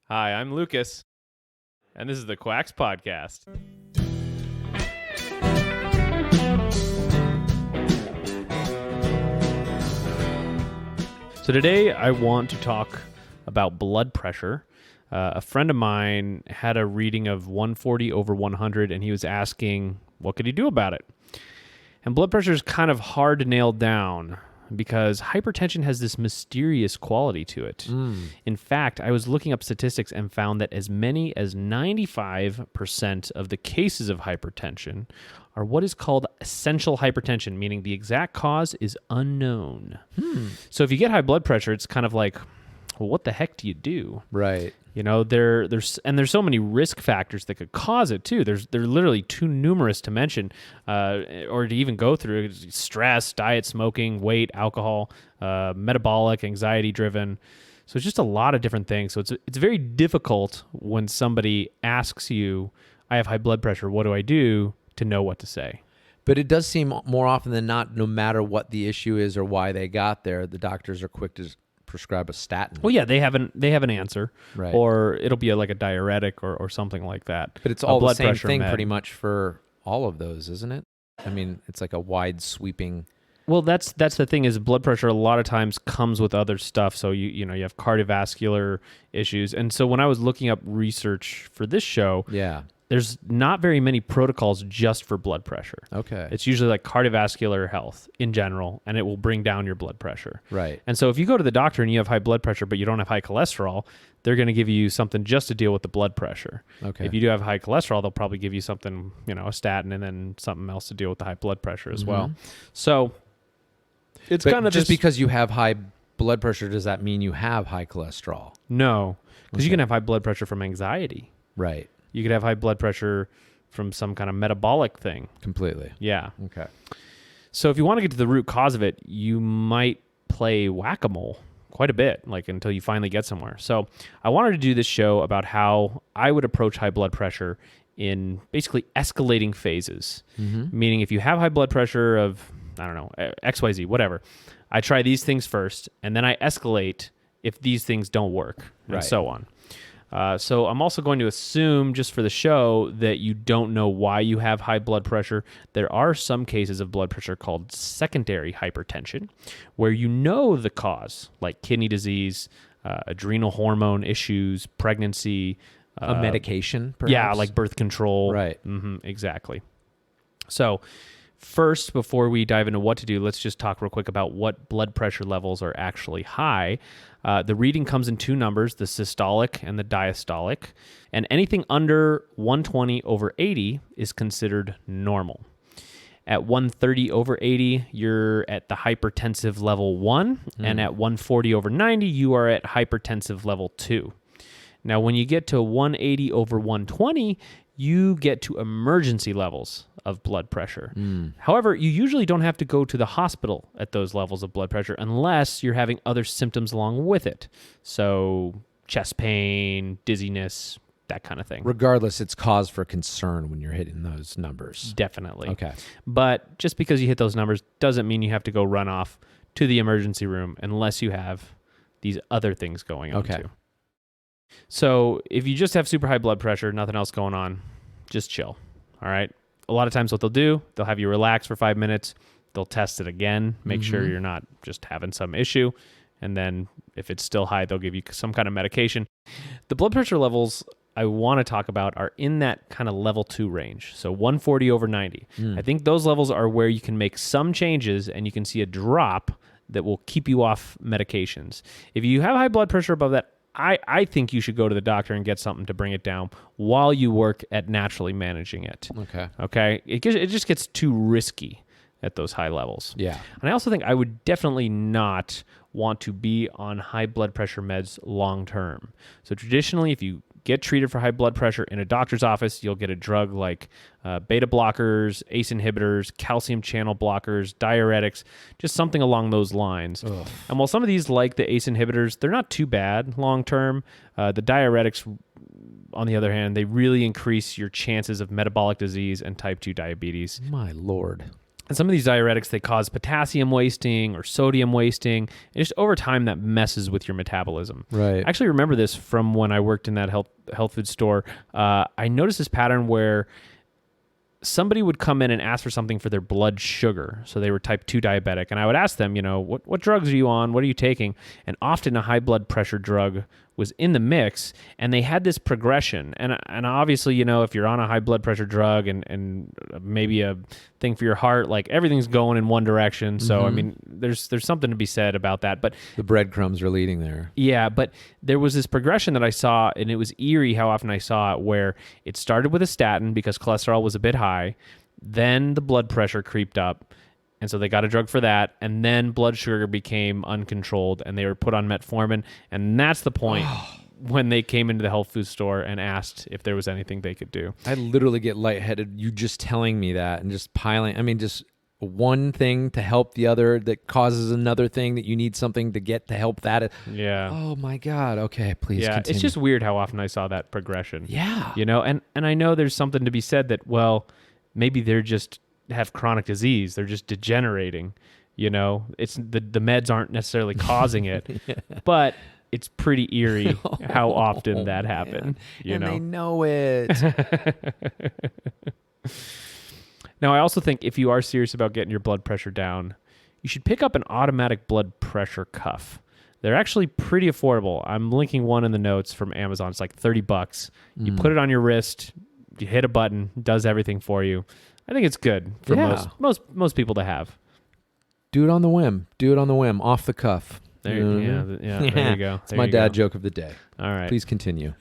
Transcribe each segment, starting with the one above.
Hi, I'm Lucas, and this is the Quacks Podcast. So today I want to talk about blood pressure. A friend of mine had a reading of 140 over 100, and he was asking, what could he do about it? And blood pressure is kind of hard to nail down because hypertension has this mysterious quality to it. In fact, I was looking up statistics and found that as many as 95% of the cases of hypertension are what is called essential hypertension, meaning the exact cause is unknown. So if you get high blood pressure, it's kind of like, well, what the heck do you do? Right. You know, there's so many risk factors that could cause it too. They're literally too numerous to mention, or to even go through. Stress, diet, smoking, weight, alcohol, metabolic, anxiety-driven. So it's just a lot of different things. So it's very difficult when somebody asks you, "I have high blood pressure. What do I do?" to know what to say. But it does seem more often than not, no matter what the issue is or why they got there, the doctors are quick to prescribe a statin. Well, yeah, they have an answer, Right. Or it'll be like a diuretic or something like that. But it's A all the blood same pressure thing med. pretty much for all of those, isn't it? I mean, it's like a wide sweeping... Well, that's the thing is blood pressure a lot of times comes with other stuff. So you have cardiovascular issues, and so when I was looking up research for this show, Yeah. there's not very many protocols just for blood pressure. Okay. It's usually like cardiovascular health in general, and it will bring down your blood pressure. Right. And so if you go to the doctor and you have high blood pressure, but you don't have high cholesterol, they're going to give you something just to deal with the blood pressure. Okay. If you do have high cholesterol, they'll probably give you something, a statin, and then something else to deal with the high blood pressure as well. So it's But kind of just this, because you have high blood pressure, does that mean you have high cholesterol? no, because you Okay. can have high blood pressure from anxiety. Right. You could have high blood pressure from some kind of metabolic thing. Completely. Yeah. Okay. So if you want to get to the root cause of it, you might play whack-a-mole quite a bit, like until you finally get somewhere. So I wanted to do this show about how I would approach high blood pressure in basically escalating phases. Meaning if you have high blood pressure of, I don't know, XYZ, whatever, I try these things first, and then I escalate if these things don't work, and Right. so on. So I'm also going to assume, just for the show, that you don't know why you have high blood pressure. There are some cases of blood pressure called secondary hypertension, where you know the cause, like kidney disease, adrenal hormone issues, pregnancy. A medication, perhaps? Yeah, like birth control. Right. Exactly. So first, before we dive into what to do, let's just talk real quick about what blood pressure levels are actually high. The reading comes in two numbers, the systolic and the diastolic, and anything under 120 over 80 is considered normal. At 130 over 80, you're at the hypertensive level 1, and at 140 over 90, you are at hypertensive level 2. Now, when you get to 180 over 120, you get to emergency levels of blood pressure. However, you usually don't have to go to the hospital at those levels of blood pressure unless you're having other symptoms along with it. So chest pain, dizziness, that kind of thing. Regardless, it's cause for concern when you're hitting those numbers. Definitely. Okay. But just because you hit those numbers doesn't mean you have to go run off to the emergency room unless you have these other things going on Okay. too. So if you just have super high blood pressure, nothing else going on, just chill. All right. A lot of times what they'll do, they'll have you relax for 5 minutes. They'll test it again, make sure you're not just having some issue. And then if it's still high, they'll give you some kind of medication. The blood pressure levels I want to talk about are in that kind of level 2 range. So 140 over 90. I think those levels are where you can make some changes and you can see a drop that will keep you off medications. If you have high blood pressure above that, I think you should go to the doctor and get something to bring it down while you work at naturally managing it. Okay? It just gets too risky at those high levels. Yeah. And I also think I would definitely not want to be on high blood pressure meds long term. So traditionally, if you get treated for high blood pressure in a doctor's office, you'll get a drug like beta blockers, ACE inhibitors, calcium channel blockers, diuretics, just something along those lines. Ugh. And while some of these, like the ACE inhibitors, they're not too bad long term, the diuretics, on the other hand, they really increase your chances of metabolic disease and type 2 diabetes. My Lord. And some of these diuretics, they cause potassium wasting or sodium wasting. And just over time, that messes with your metabolism. Right. I actually remember this from when I worked in that health food store. I noticed this pattern where somebody would come in and ask for something for their blood sugar. So they were type 2 diabetic. And I would ask them, what drugs are you on? What are you taking? And often a high blood pressure drug was in the mix, and they had this progression. And obviously, if you're on a high blood pressure drug and maybe a thing for your heart, like everything's going in one direction. So, I mean, there's something to be said about that. But the breadcrumbs are leading there. Yeah, but there was this progression that I saw, and it was eerie how often I saw it, where it started with a statin because cholesterol was a bit high. Then the blood pressure creeped up. And so they got a drug for that, and then blood sugar became uncontrolled, and they were put on metformin. And that's the point when they came into the health food store and asked if there was anything they could do. I literally get lightheaded. You just telling me that and just piling. I mean, just one thing to help the other that causes another thing that you need something to get to help that. Yeah. Oh my God. Okay, please continue. It's just weird how often I saw that progression. Yeah. And I know there's something to be said that, well, maybe they're just have chronic disease. They're just degenerating. It's the meds aren't necessarily causing it, but it's pretty eerie how often that happened. They know it. Now, I also think if you are serious about getting your blood pressure down, you should pick up an automatic blood pressure cuff. They're actually pretty affordable. I'm linking one in the notes from Amazon. It's like $30. You put it on your wrist, you hit a button, it does everything for you. I think it's good for most people to have. Do it on the whim. Off the cuff. There you go. It's my dad joke of the day. All right. Please continue.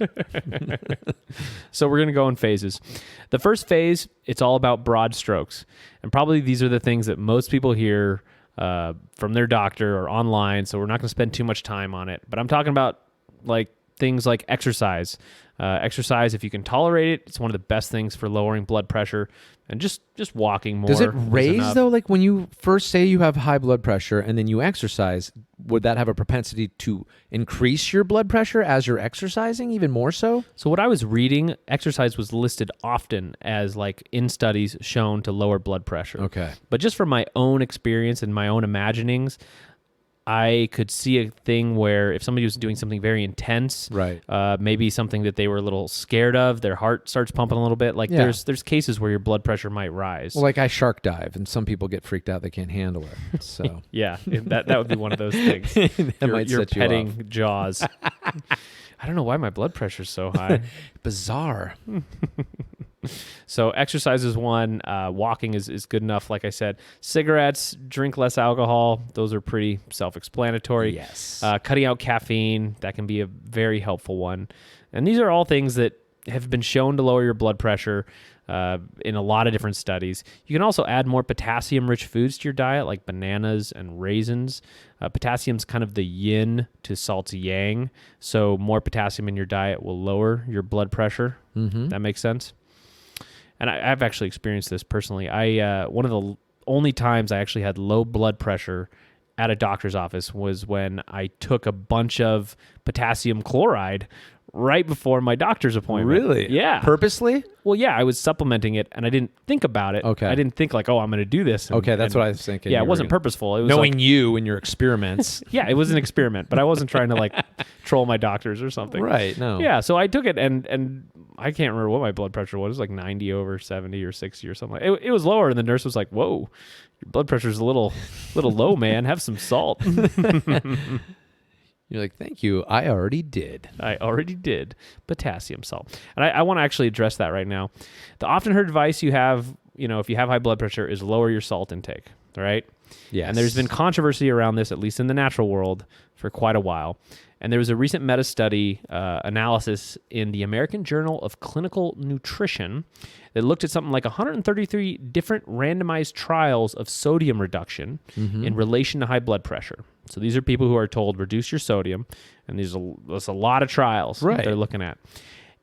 So we're going to go in phases. The first phase, it's all about broad strokes. And probably these are the things that most people hear from their doctor or online, so we're not going to spend too much time on it. But I'm talking about things like exercise. Exercise, if you can tolerate it, it's one of the best things for lowering blood pressure. And just walking more. Does it raise, though? Like when you first say you have high blood pressure and then you exercise, would that have a propensity to increase your blood pressure as you're exercising even more so? So what I was reading, exercise was listed often as in studies shown to lower blood pressure. Okay. But just from my own experience and my own imaginings, I could see a thing where if somebody was doing something very intense, right, maybe something that they were a little scared of, their heart starts pumping a little bit. There's cases where your blood pressure might rise. Well, I shark dive, and some people get freaked out; they can't handle it. So yeah, that would be one of those things. You're petting jaws. I don't know why my blood pressure's so high. Bizarre. So exercise is one. Walking is good enough. Like I said, cigarettes, drink less alcohol. Those are pretty self-explanatory. Yes. Cutting out caffeine, that can be a very helpful one. And these are all things that have been shown to lower your blood pressure in a lot of different studies. You can also add more potassium-rich foods to your diet, like bananas and raisins. Potassium's kind of the yin to salt's yang. So more potassium in your diet will lower your blood pressure. Mm-hmm. That makes sense? And I've actually experienced this personally. One of the only times I actually had low blood pressure at a doctor's office was when I took a bunch of potassium chloride right before my doctor's appointment. Really? Yeah. Purposely? Well, yeah, I was supplementing it, and I didn't think about it. Okay. I didn't think I'm going to do this. What I was thinking. Yeah, it wasn't purposeful. It was knowing you and your experiments. Yeah, it was an experiment, but I wasn't trying to troll my doctors or something. Right, no. Yeah, so I took it, and I can't remember what my blood pressure was. It was 90 over 70 or 60 or something. It was lower, and the nurse was like, "Whoa, your blood pressure's a little low, man. Have some salt." You're like, thank you. I already did. Potassium salt. And I want to actually address that right now. The often heard advice you have, if you have high blood pressure, is lower your salt intake, right? Yes. And there's been controversy around this, at least in the natural world, for quite a while. And there was a recent meta-study analysis in the American Journal of Clinical Nutrition that looked at something like 133 different randomized trials of sodium reduction in relation to high blood pressure. So these are people who are told, reduce your sodium, and there's a lot of trials that they're looking at.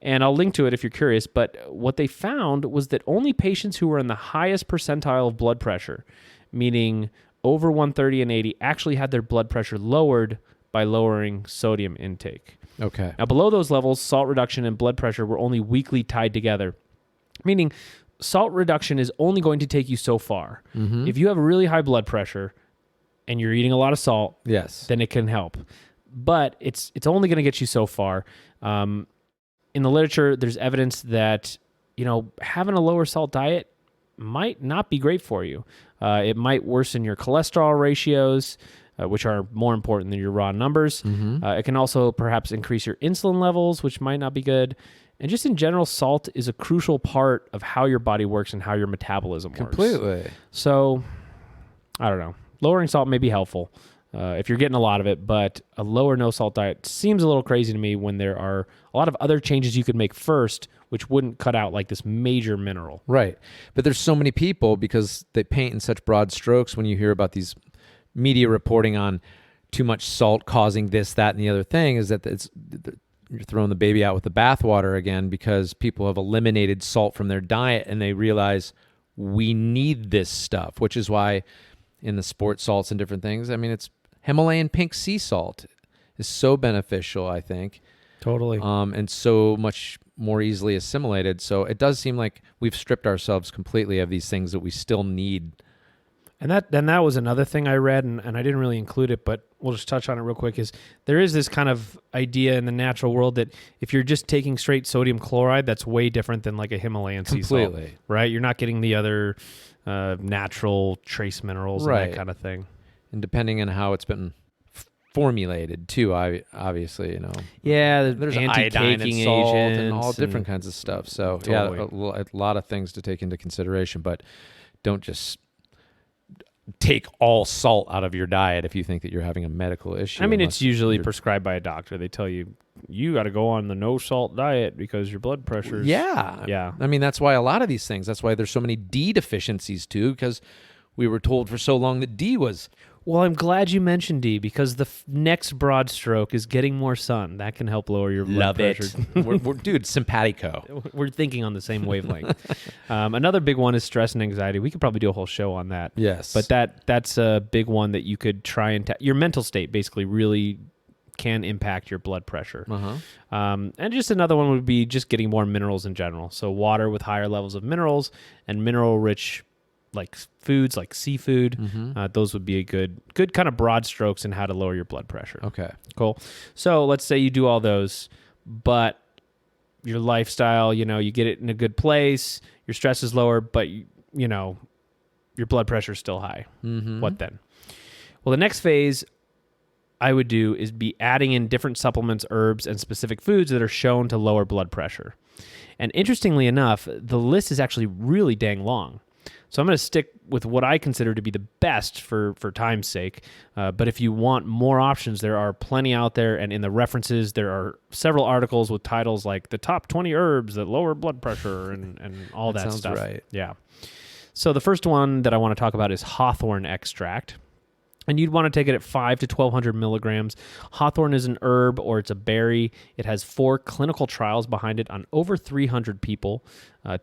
And I'll link to it if you're curious, but what they found was that only patients who were in the highest percentile of blood pressure, meaning over 130 and 80, actually had their blood pressure lowered by lowering sodium intake. Okay. Now, below those levels, salt reduction and blood pressure were only weakly tied together, meaning salt reduction is only going to take you so far. Mm-hmm. If you have really high blood pressure and you're eating a lot of salt, Yes. then it can help. But it's only going to get you so far. In the literature, there's evidence that, having a lower salt diet might not be great for you. It might worsen your cholesterol ratios, which are more important than your raw numbers. Mm-hmm. It can also perhaps increase your insulin levels, which might not be good. And just in general, salt is a crucial part of how your body works and how your metabolism works. Completely. So, I don't know. Lowering salt may be helpful if you're getting a lot of it, but a low or no salt diet seems a little crazy to me when there are a lot of other changes you could make first, which wouldn't cut out like this major mineral. Right. But there's so many people, because they paint in such broad strokes when you hear about these media reporting on too much salt causing this, that, and the other thing, is that you're throwing the baby out with the bathwater again, because people have eliminated salt from their diet and they realize we need this stuff, which is why in the sport salts and different things, I mean, it's Himalayan pink sea salt is so beneficial, I think. Totally. And so much more easily assimilated. So it does seem like we've stripped ourselves completely of these things that we still need. And that was another thing I read, and I didn't really include it, but we'll just touch on it real quick, is there is this kind of idea in the natural world that if you're just taking straight sodium chloride, that's way different than like a Himalayan sea salt. Completely. Right? You're not getting the other natural trace minerals and that kind of thing. And depending on how it's been formulated too, obviously, Yeah, there's anti-caking iodine and salt agents and all different kinds of stuff. So Totally. a lot of things to take into consideration, but don't just take all salt out of your diet if you think that you're having a medical issue. I mean, it's usually prescribed by a doctor. They tell you got to go on the no salt diet because your blood pressure's... Yeah. I mean, that's why a lot of these things, that's why there's so many D deficiencies too, because we were told for so long that D was... Well, I'm glad you mentioned D, because the next broad stroke is getting more sun. That can help lower your blood pressure. Dude, simpatico. We're thinking on the same wavelength. Another big one is stress and anxiety. We could probably do a whole show on that. Yes. But that's a big one that you could try and... your mental state basically really can impact your blood pressure. Uh-huh. And just another one would be just getting more minerals in general. So water with higher levels of minerals and mineral-rich like foods like seafood. Mm-hmm. Those would be a good kind of broad strokes in how to lower your blood pressure. Okay. Cool. So let's say you do all those, but your lifestyle, you get it in a good place, your stress is lower, but your blood pressure is still high. Mm-hmm. What then? Well, the next phase I would do is be adding in different supplements, herbs, and specific foods that are shown to lower blood pressure. And interestingly enough, the list is actually really dang long. So I'm going to stick with what I consider to be the best for time's sake. But if you want more options, there are plenty out there. And in the references, there are several articles with titles like the top 20 herbs that lower blood pressure and all that sounds stuff. Right. Yeah. So the first one that I want to talk about is hawthorn extract. And you'd want to take it at 5 to 1,200 milligrams. Hawthorn is an herb, or it's a berry. It has 4 clinical trials behind it on over 300 people.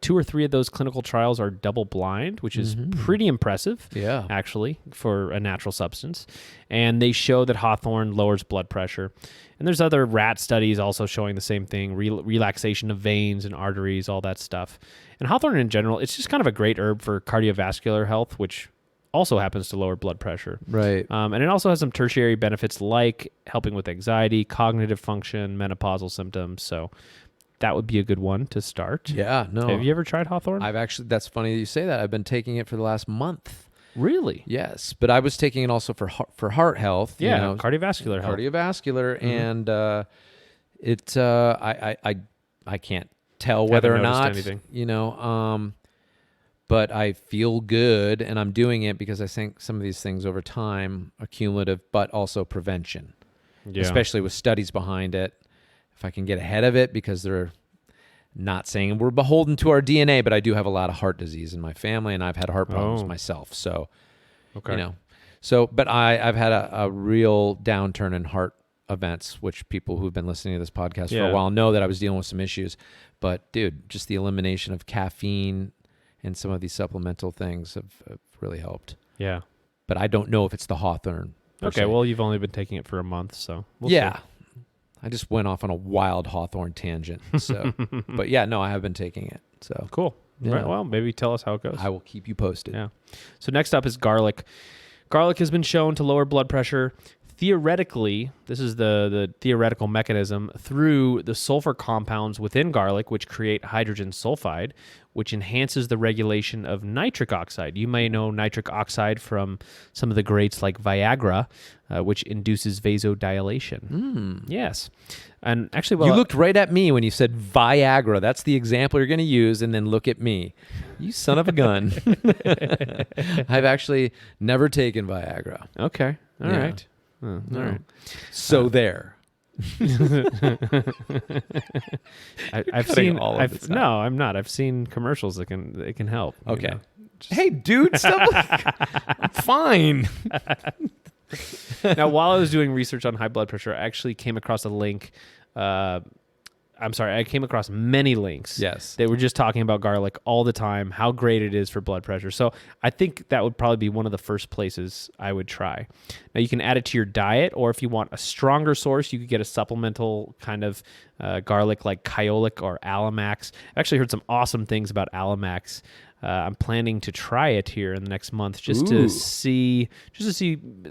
2 or 3 of those clinical trials are double-blind, which is pretty impressive, actually, for a natural substance. And they show that hawthorn lowers blood pressure. And there's other rat studies also showing the same thing, relaxation of veins and arteries, all that stuff. And hawthorn in general, it's just kind of a great herb for cardiovascular health, which also happens to lower blood pressure. Right. And it also has some tertiary benefits like helping with anxiety, cognitive function, menopausal symptoms. So that would be a good one to start. Yeah, no. Have you ever tried hawthorn? That's funny that you say that. I've been taking it for the last month. Really? Yes, but I was taking it also for heart health. Yeah, cardiovascular health. Cardiovascular, and I can't tell whether or not anything. But I feel good, and I'm doing it because I think some of these things over time are cumulative, but also prevention, especially with studies behind it. If I can get ahead of it, because they're not saying we're beholden to our DNA, but I do have a lot of heart disease in my family, and I've had heart problems myself. So, but I've had a real downturn in heart events, which people who've been listening to this podcast for a while know that I was dealing with some issues. But dude, just the elimination of caffeine and some of these supplemental things have really helped. Yeah. But I don't know if it's the hawthorn. Okay, well, you've only been taking it for a month, so we'll see. I just went off on a wild hawthorn tangent. So, but yeah, no, I have been taking it. So cool. Yeah. Right, well, maybe tell us how it goes. I will keep you posted. Yeah. So next up is garlic. Garlic has been shown to lower blood pressure. Theoretically, this is the theoretical mechanism, through the sulfur compounds within garlic, which create hydrogen sulfide, which enhances the regulation of nitric oxide. You may know nitric oxide from some of the greats like Viagra, which induces vasodilation. Yes. And actually, well, You looked right at me when you said Viagra. That's the example you're going to use, and then look at me. You son of a gun. I've actually never taken Viagra. okay. All Yeah. right. Oh, all right. So there. I've Cutting seen all of this out. no, I'm not. I've seen commercials that can help. you Okay. know. Hey, dude, stop. I'm fine. Now, while I was doing research on high blood pressure, I actually came across a link. I came across many links. Yes. They were just talking about garlic all the time, how great it is for blood pressure. So I think that would probably be one of the first places I would try. Now, you can add it to your diet, or if you want a stronger source, you could get a supplemental kind of garlic like Kyolic or Alamax. I've actually heard some awesome things about Alamax. I'm planning to try it here in the next month just to see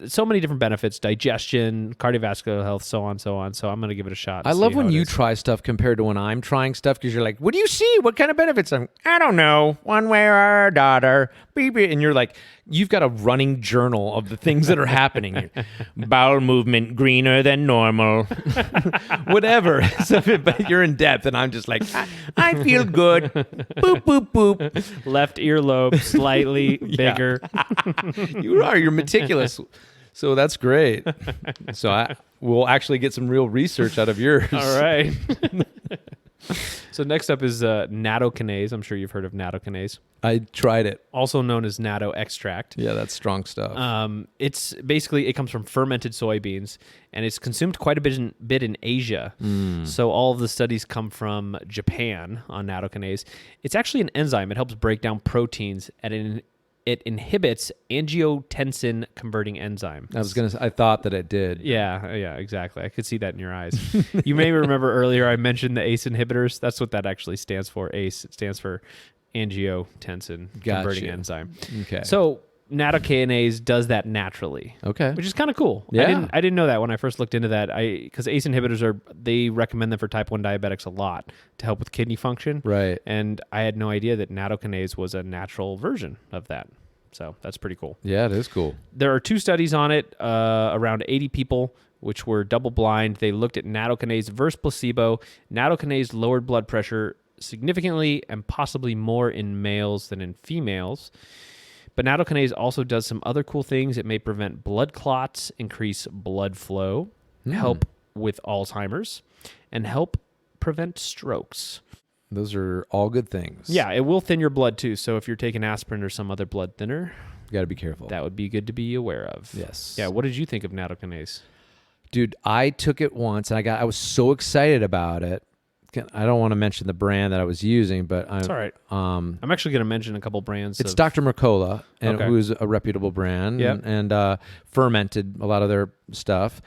so many different benefits: digestion, cardiovascular health, so on. So I'm going to give it a shot. I love when you try stuff compared to when I'm trying stuff, because you're like, what do you see? What kind of benefits? I don't know. One way or another. And you're like, you've got a running journal of the things that are happening. Bowel movement greener than normal. Whatever. So, but you're in depth, and I'm just like, I feel good. Boop, boop, boop. Left earlobe slightly bigger. You're meticulous. So that's great. So we'll actually get some real research out of yours. All right. So next up is nattokinase. I'm sure you've heard of nattokinase, I tried it. also known as natto extract. Yeah, that's strong stuff. It's basically, it comes from fermented soybeans, and it's consumed quite a bit in Asia. So all of the studies come from Japan on nattokinase. It's actually an enzyme. It helps break down proteins, and it inhibits angiotensin converting enzyme. I thought that it did. Yeah, exactly. I could see that in your eyes. You may remember earlier I mentioned the ACE inhibitors. That's what that actually stands for. ACE, it stands for angiotensin converting enzyme. Okay. So nattokinase does that naturally. Okay. Which is kind of cool. Yeah. I didn't know that when I first looked into that. Because ACE inhibitors they recommend them for type 1 diabetics a lot to help with kidney function. Right. And I had no idea that nattokinase was a natural version of that. So that's pretty cool. Yeah, it is cool. There are 2 studies on it, around 80 people, which were double blind. They looked at nattokinase versus placebo. Nattokinase lowered blood pressure significantly and possibly more in males than in females. But nattokinase also does some other cool things. It may prevent blood clots, increase blood flow, help with Alzheimer's, and help prevent strokes. Those are all good things. Yeah, it will thin your blood too. So if you're taking aspirin or some other blood thinner, You got to be careful. that would be good to be aware of. Yes. Yeah, what did you think of nattokinase? Dude, I took it once, and I was so excited about it. I don't want to mention the brand that I was using, but It's all right. I'm actually going to mention a couple brands. It's Dr. Mercola, and Okay. who's a reputable brand, Yep. and fermented a lot of their stuff.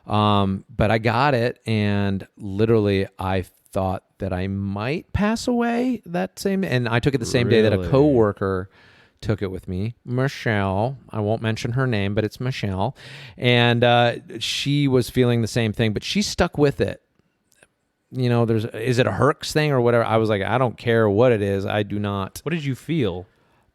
But I got it, and literally I thought that I might pass away that same, and I took it the same day that a Really? coworker took it with me, Michelle. I won't mention her name, but it's Michelle, and she was feeling the same thing, but she stuck with it. You know, is it a Herx thing or whatever? I was like, I don't care what it is. I do not. What did you feel?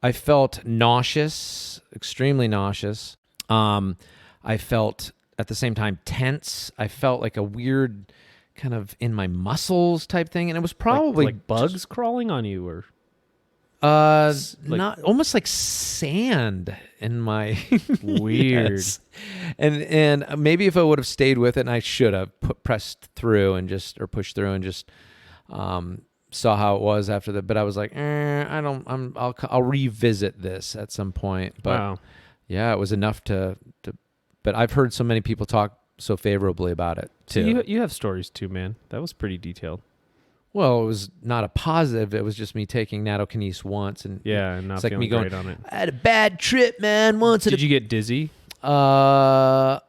I felt nauseous, extremely nauseous. I felt at the same time tense. I felt like a weird kind of in my muscles type thing, and it was probably like bugs crawling on you, or not almost like sand in my weird. Yes. And maybe if I would have stayed with it, and I should have pressed through and pushed through and just saw how it was after that. But I was like, I'll revisit this at some point. But Wow. yeah, it was enough to. But I've heard so many people talk so favorably about it So too. you have stories too, man. That was pretty detailed. Well, it was not a positive. It was just me taking nattokinase once, and Yeah, and not it's like feeling me going, great on it. I had a bad trip, man. Once. Did you get dizzy? I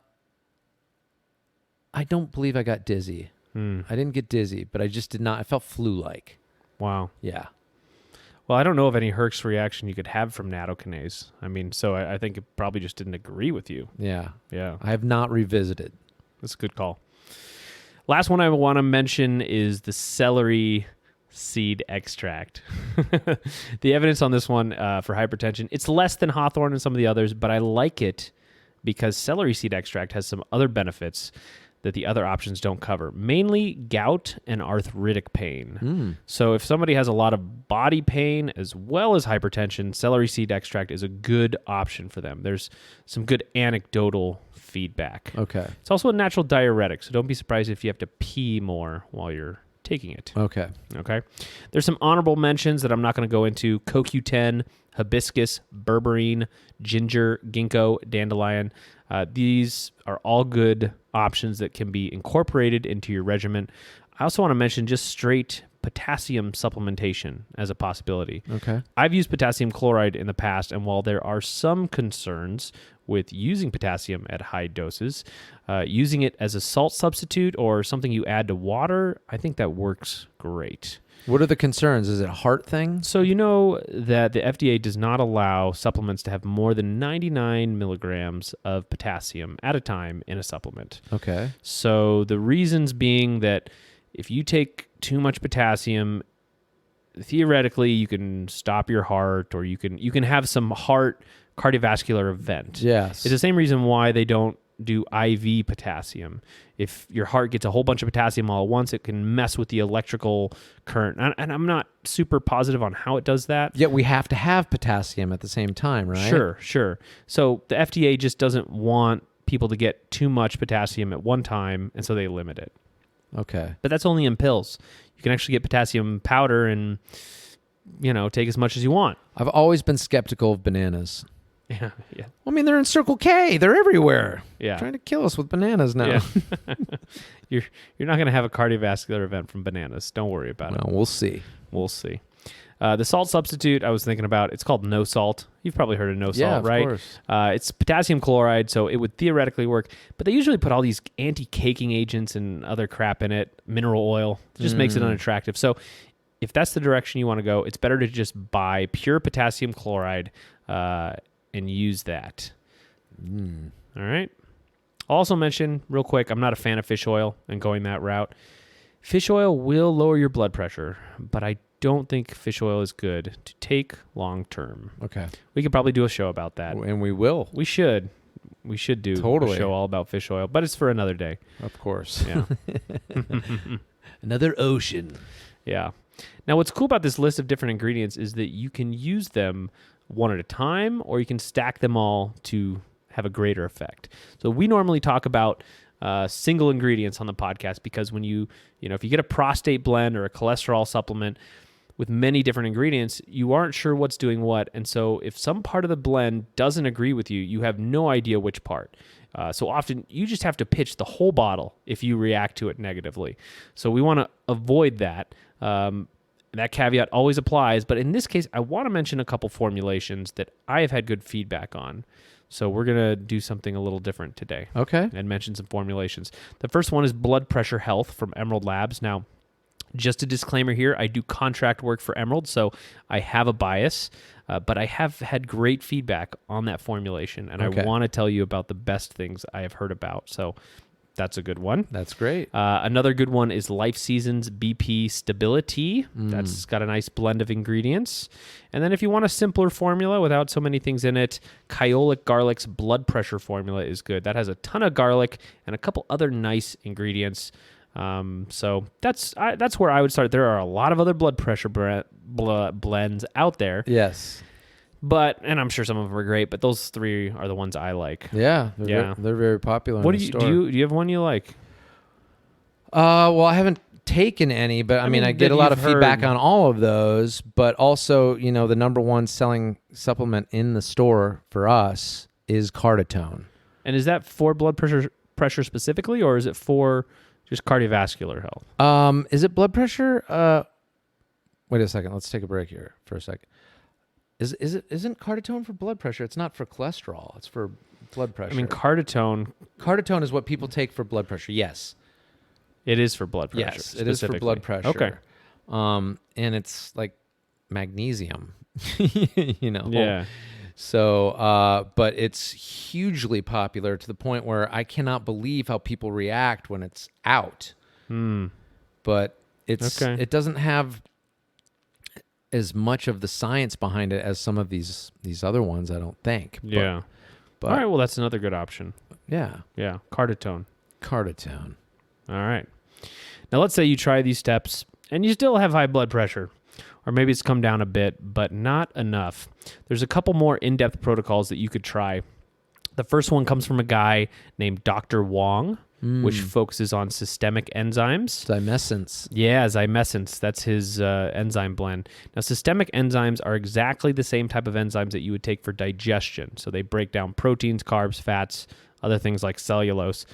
don't believe I got dizzy. Hmm. I didn't get dizzy, but I just did not. I felt flu-like. Wow. Yeah. Well, I don't know of any Herx reaction you could have from nattokinase. I mean, so I think it probably just didn't agree with you. Yeah. Yeah. I have not revisited. That's a good call. Last one I want to mention is the celery seed extract. The evidence on this one for hypertension, it's less than hawthorn and some of the others, but I like it because celery seed extract has some other benefits that the other options don't cover, mainly gout and arthritic pain. So if somebody has a lot of body pain as well as hypertension, celery seed extract is a good option for them. There's some good anecdotal feedback. Okay. It's also a natural diuretic, so don't be surprised if you have to pee more while you're taking it. Okay. Okay. There's some honorable mentions that I'm not going to go into. CoQ10, hibiscus, berberine, ginger, ginkgo, dandelion. These are all good options that can be incorporated into your regimen. I also want to mention just straight potassium supplementation as a possibility. Okay. I've used potassium chloride in the past, and while there are some concerns with using potassium at high doses, using it as a salt substitute or something you add to water, I think that works great. What are the concerns? Is it a heart thing? So you know that the FDA does not allow supplements to have more than 99 milligrams of potassium at a time in a supplement. Okay. So the reasons being that if you take too much potassium, theoretically you can stop your heart, or you can have some heart cardiovascular event. Yes. It's the same reason why they don't do IV potassium. If your heart gets a whole bunch of potassium all at once, it can mess with the electrical current. And I'm not super positive on how it does that. Yet we have to have potassium at the same time, right? Sure. So the FDA just doesn't want people to get too much potassium at one time, and so they limit it. Okay. But that's only in pills. You can actually get potassium powder and, take as much as you want. I've always been skeptical of bananas. Yeah. I mean, they're in Circle K. They're everywhere. Yeah. Trying to kill us with bananas now. Yeah. You're not going to have a cardiovascular event from bananas. Don't worry about it. Well, we'll see. We'll see. The salt substitute I was thinking about, it's called no salt. You've probably heard of no salt, right? Yeah, of course. It's potassium chloride, so it would theoretically work. But they usually put all these anti-caking agents and other crap in it, mineral oil. It just makes it unattractive. So if that's the direction you want to go, it's better to just buy pure potassium chloride and use that. All right. I'll also mention real quick, I'm not a fan of fish oil and going that route. Fish oil will lower your blood pressure, but I don't think fish oil is good to take long term. Okay. We could probably do a show about that. And we will. We should do Totally. a show all about fish oil, but it's for another day. Of course. Yeah. Another ocean. Yeah. Now, what's cool about this list of different ingredients is that you can use them one at a time, or you can stack them all to have a greater effect. So we normally talk about single ingredients on the podcast because when if you get a prostate blend or a cholesterol supplement with many different ingredients, you aren't sure what's doing what. And so if some part of the blend doesn't agree with you, you have no idea which part. So often you just have to pitch the whole bottle if you react to it negatively. So we want to avoid that. That caveat always applies. But in this case, I want to mention a couple formulations that I have had good feedback on. So we're going to do something a little different today. Okay. And mention some formulations. The first one is Blood Pressure Health from Emerald Labs. Now, just a disclaimer here, I do contract work for Emerald, so I have a bias, but I have had great feedback on that formulation, and Okay. I want to tell you about the best things I have heard about. So that's a good one. That's great. Another good one is Life Seasons BP Stability. That's got a nice blend of ingredients. And then if you want a simpler formula without so many things in it, Kyolic Garlic's blood pressure formula is good. That has a ton of garlic and a couple other nice ingredients. So that's where I would start. There are a lot of other blood pressure blends out there. Yes. And I'm sure some of them are great, but those three are the ones I like. Yeah. Yeah. They're very popular. What in do the you store. do? You have one you like? Well, I haven't taken any, but I mean, I get that a lot of you've feedback heard. on all of those. But also, the number one selling supplement in the store for us is Cartitone. And is that for blood pressure specifically, or is it for just cardiovascular health? Is it blood pressure? Wait a second. Let's take a break here for a second. Isn't Cartitone for blood pressure? It's not for cholesterol. It's for blood pressure. I mean, Cartitone is what people take for blood pressure. Yes. It is for blood pressure. Yes, it is for blood pressure. Okay. And it's like magnesium, you know. Yeah. So, but it's hugely popular to the point where I cannot believe how people react when it's out. But it doesn't have as much of the science behind it as some of these other ones, I don't think. Yeah. But All right. Well, that's another good option. yeah, Yeah. Cartitone. Cartitone. All right. Now, let's say you try these steps and you still have high blood pressure, or maybe it's come down a bit, but not enough. There's a couple more in-depth protocols that you could try. The first one comes from a guy named Dr. Wong, which focuses on systemic enzymes. Zymescence. Yeah, zymescence. That's his enzyme blend. Now, systemic enzymes are exactly the same type of enzymes that you would take for digestion. So they break down proteins, carbs, fats, other things like cellulose.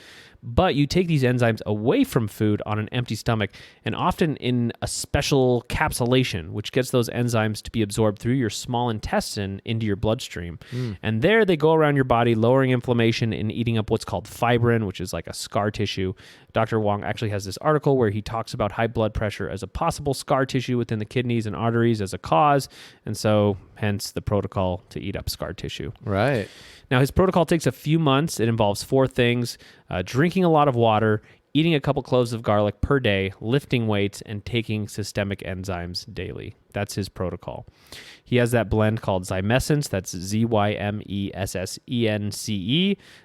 But you take these enzymes away from food on an empty stomach, and often in a special capsulation, which gets those enzymes to be absorbed through your small intestine into your bloodstream. And there they go around your body, lowering inflammation and eating up what's called fibrin, which is like a scar tissue. Dr. Wong actually has this article where he talks about high blood pressure as a possible scar tissue within the kidneys and arteries as a cause, and so hence the protocol to eat up scar tissue. Right. Now, his protocol takes a few months. It involves 4 things: drinking a lot of water, eating a couple cloves of garlic per day, lifting weights, and taking systemic enzymes daily. That's his protocol. He has that blend called Zymescence. That's Zymessence.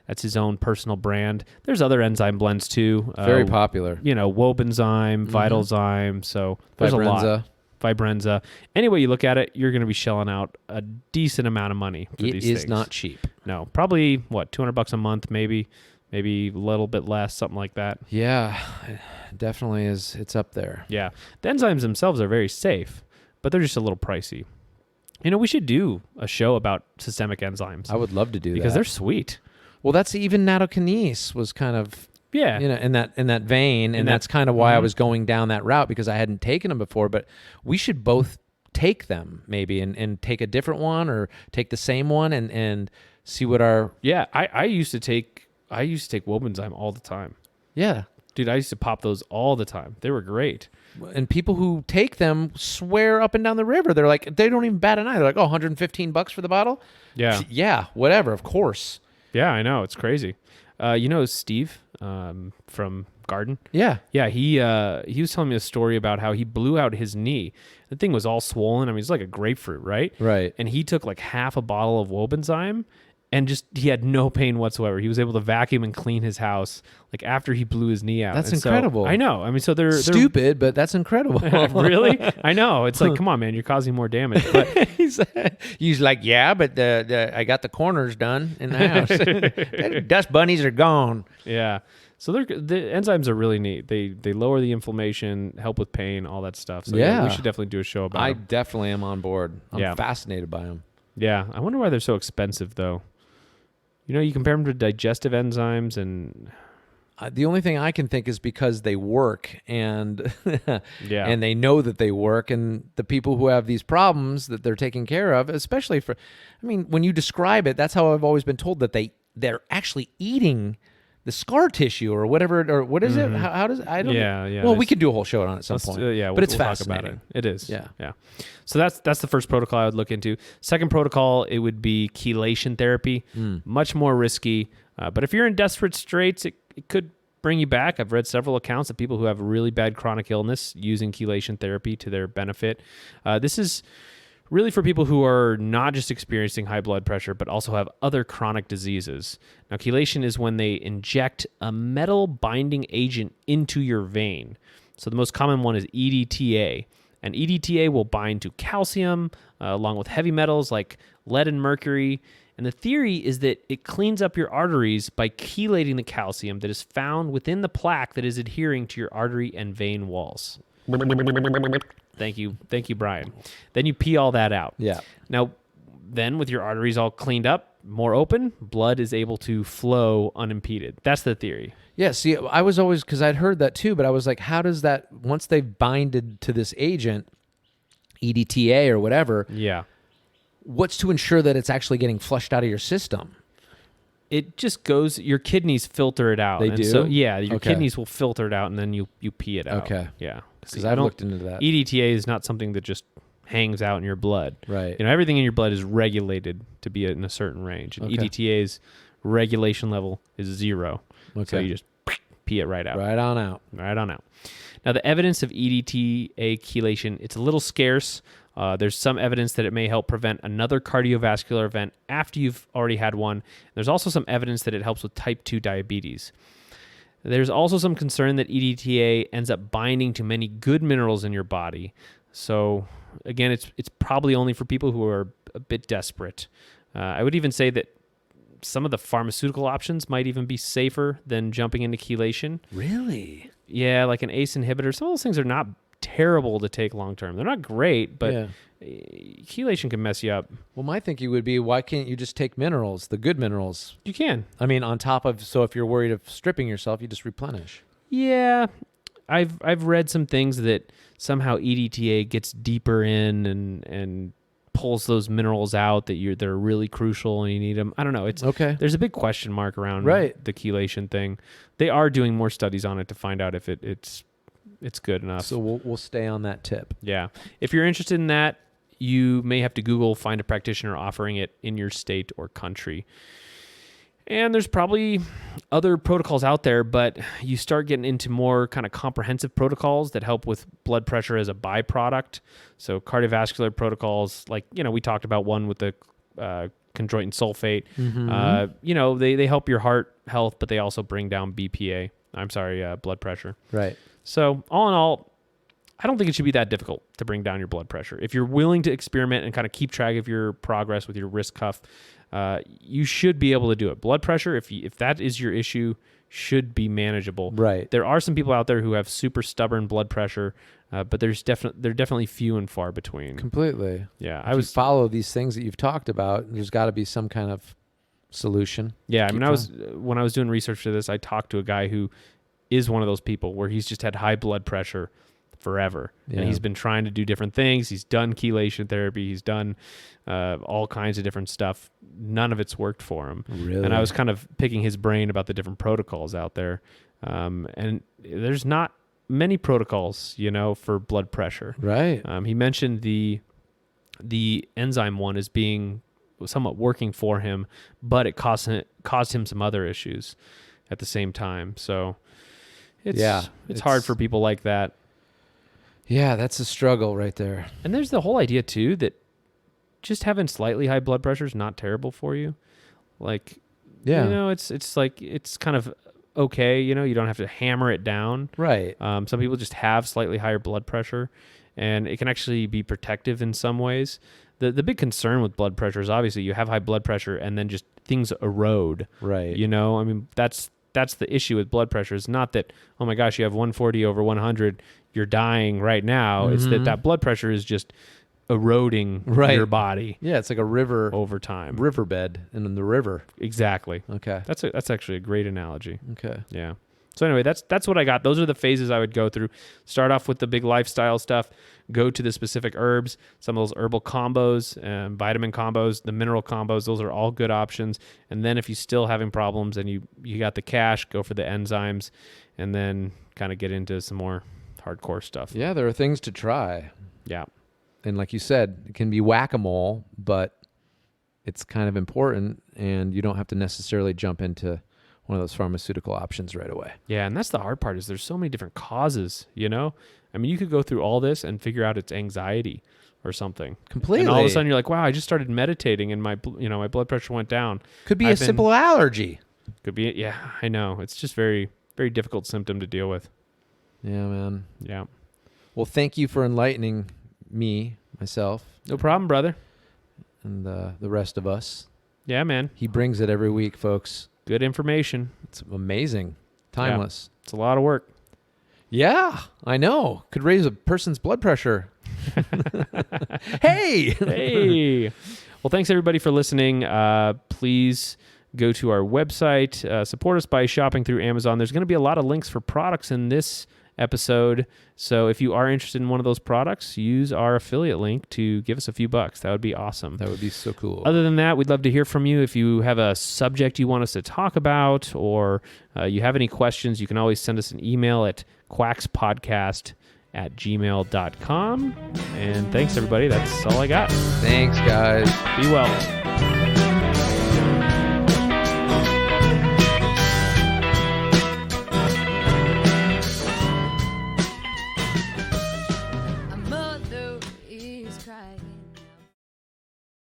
That's his own personal brand. There's other enzyme blends too. Very popular. You know, Wobenzyme, Vitalzyme. So there's a lot. Vibrenza. Any way you look at it, you're going to be shelling out a decent amount of money for these things. It is not cheap. No, probably $200 a month, maybe a little bit less, something like that. Yeah, it definitely is. It's up there. Yeah. The enzymes themselves are very safe, but they're just a little pricey. You know, we should do a show about systemic enzymes. I would love to do that. Because they're sweet. Well, that's even nattokinase was kind of in that vein, and that's kind of why I was going down that route, because I hadn't taken them before. But we should both take them maybe and take a different one or take the same one and see what our I used to take Wobenzyme all the time. Yeah. Dude, I used to pop those all the time. They were great. And people who take them swear up and down the river. They're like, they don't even bat an eye. They're like, oh, $115 for the bottle? Yeah. Yeah, whatever, of course. Yeah, I know. It's crazy. You know Steve from Garden? Yeah. Yeah, he was telling me a story about how he blew out his knee. The thing was all swollen. I mean, it's like a grapefruit, right? Right. And he took like half a bottle of Wobenzyme, and he had no pain whatsoever. He was able to vacuum and clean his house like after he blew his knee out. That's and incredible. So, I know. I mean, so they're stupid, but that's incredible. Really? I know. It's like, come on, man, you're causing more damage. But he's like, yeah, but I got the corners done in the house. The dust bunnies are gone. Yeah. So the enzymes are really neat. They lower the inflammation, help with pain, all that stuff. So we should definitely do a show about them. I definitely am on board. I'm fascinated by them. Yeah. I wonder why they're so expensive, though. You know, you compare them to digestive enzymes and... the only thing I can think is because they work and and they know that they work, and the people who have these problems that they're taking care of, especially when you describe it, that's how I've always been told that they're actually eating the scar tissue or whatever, or what is it? How does I don't know. Yeah. Well, we could do a whole show on it at some point. But it's fascinating. Talk about it. It is. Yeah. So that's the first protocol I would look into. Second protocol, it would be chelation therapy. Much more risky. But if you're in desperate straits, it could bring you back. I've read several accounts of people who have really bad chronic illness using chelation therapy to their benefit. This is really for people who are not just experiencing high blood pressure, but also have other chronic diseases. Now, chelation is when they inject a metal binding agent into your vein. So the most common one is EDTA. And EDTA will bind to calcium along with heavy metals like lead and mercury. And the theory is that it cleans up your arteries by chelating the calcium that is found within the plaque that is adhering to your artery and vein walls. Thank you, Brian. Then you pee all that out. Yeah. Now, then with your arteries all cleaned up, more open, blood is able to flow unimpeded. That's the theory. Yeah, see, I was always, because I'd heard that too, but I was like, how does that, once they've binded to this agent, EDTA or whatever, what's to ensure that it's actually getting flushed out of your system? It just goes, your kidneys filter it out. They do? So, your kidneys will filter it out, and then you pee it out. Okay. Yeah. Because I looked into that. EDTA is not something that just hangs out in your blood. Right. Everything in your blood is regulated to be in a certain range. And Okay. EDTA's regulation level is 0. Okay. So you just pee it right out. Right on out. Right on out. Now, the evidence of EDTA chelation, it's a little scarce. There's some evidence that it may help prevent another cardiovascular event after you've already had one. There's also some evidence that it helps with type 2 diabetes. There's also some concern that EDTA ends up binding to many good minerals in your body. So, again, it's probably only for people who are a bit desperate. I would even say that some of the pharmaceutical options might even be safer than jumping into chelation. Really? Yeah, like an ACE inhibitor. Some of those things are not terrible to take long term. They're not great, but chelation can mess you up. Well, my thinking would be, why can't you just take minerals, the good minerals? You can. I mean, on top of, so if you're worried of stripping yourself, you just replenish. Yeah, I've read some things that somehow EDTA gets deeper in and pulls those minerals out that are really crucial and you need them. I don't know. It's okay. There's a big question mark around the chelation thing. They are doing more studies on it to find out if it's good enough. So we'll stay on that tip. Yeah. If you're interested in that, you may have to Google, find a practitioner offering it in your state or country. And there's probably other protocols out there, but you start getting into more kind of comprehensive protocols that help with blood pressure as a byproduct. So cardiovascular protocols, like, we talked about one with the chondroitin sulfate. Mm-hmm. They help your heart health, but they also bring down blood pressure. Right. So all in all, I don't think it should be that difficult to bring down your blood pressure. If you're willing to experiment and kind of keep track of your progress with your wrist cuff, you should be able to do it. Blood pressure, if that is your issue, should be manageable. Right. There are some people out there who have super stubborn blood pressure, but they're definitely few and far between. Completely. Yeah, If you follow these things that you've talked about, there's got to be some kind of solution. Yeah, when I was doing research for this, I talked to a guy who is one of those people where he's just had high blood pressure forever. Yeah. And he's been trying to do different things. He's done chelation therapy. He's done all kinds of different stuff. None of it's worked for him. Really? And I was kind of picking his brain about the different protocols out there. And there's not many protocols, for blood pressure. Right. He mentioned the enzyme one as being somewhat working for him, but it caused him some other issues at the same time. So it's hard for people like that. Yeah, that's a struggle right there. And there's the whole idea too that just having slightly high blood pressure is not terrible for you. Like, it's like, it's kind of okay. You don't have to hammer it down. Right. Some people just have slightly higher blood pressure, and it can actually be protective in some ways. The big concern with blood pressure is obviously you have high blood pressure and then just things erode. Right. I mean, that's the issue with blood pressure. It's not that, oh my gosh, you have 140 over 100, you're dying right now. Mm-hmm. It's that blood pressure is just eroding your body. Yeah, it's like a river over time. Riverbed in the river. Exactly. Okay. That's actually a great analogy. Okay. Yeah. So anyway, that's what I got. Those are the phases I would go through. Start off with the big lifestyle stuff, go to the specific herbs, some of those herbal combos, vitamin combos, the mineral combos, those are all good options. And then if you're still having problems and you got the cash, go for the enzymes, and then kind of get into some more hardcore stuff. Yeah, there are things to try. Yeah. And like you said, it can be whack-a-mole, but it's kind of important, and you don't have to necessarily jump into one of those pharmaceutical options right away. Yeah, and that's the hard part is there's so many different causes, I mean, you could go through all this and figure out it's anxiety or something. Completely. And all of a sudden you're like, wow, I just started meditating and my blood pressure went down. Could be a simple allergy. Could be, yeah, I know. It's just very, very difficult symptom to deal with. Yeah, man. Yeah. Well, thank you for enlightening myself. No problem, brother. And the rest of us. Yeah, man. He brings it every week, folks. Good information. It's amazing. Timeless. Yeah, it's a lot of work. Yeah, I know. Could raise a person's blood pressure. Hey! Well, thanks everybody for listening. Please go to our website. Support us by shopping through Amazon. There's going to be a lot of links for products in this episode. So if you are interested in one of those products, use our affiliate link to give us a few bucks. That would be awesome. That would be so cool. Other than that, we'd love to hear from you. If you have a subject you want us to talk about, or you have any questions, you can always send us an email at quackspodcast @gmail.com. And thanks, everybody. That's all I got. Thanks, guys. Be well. A mother is crying.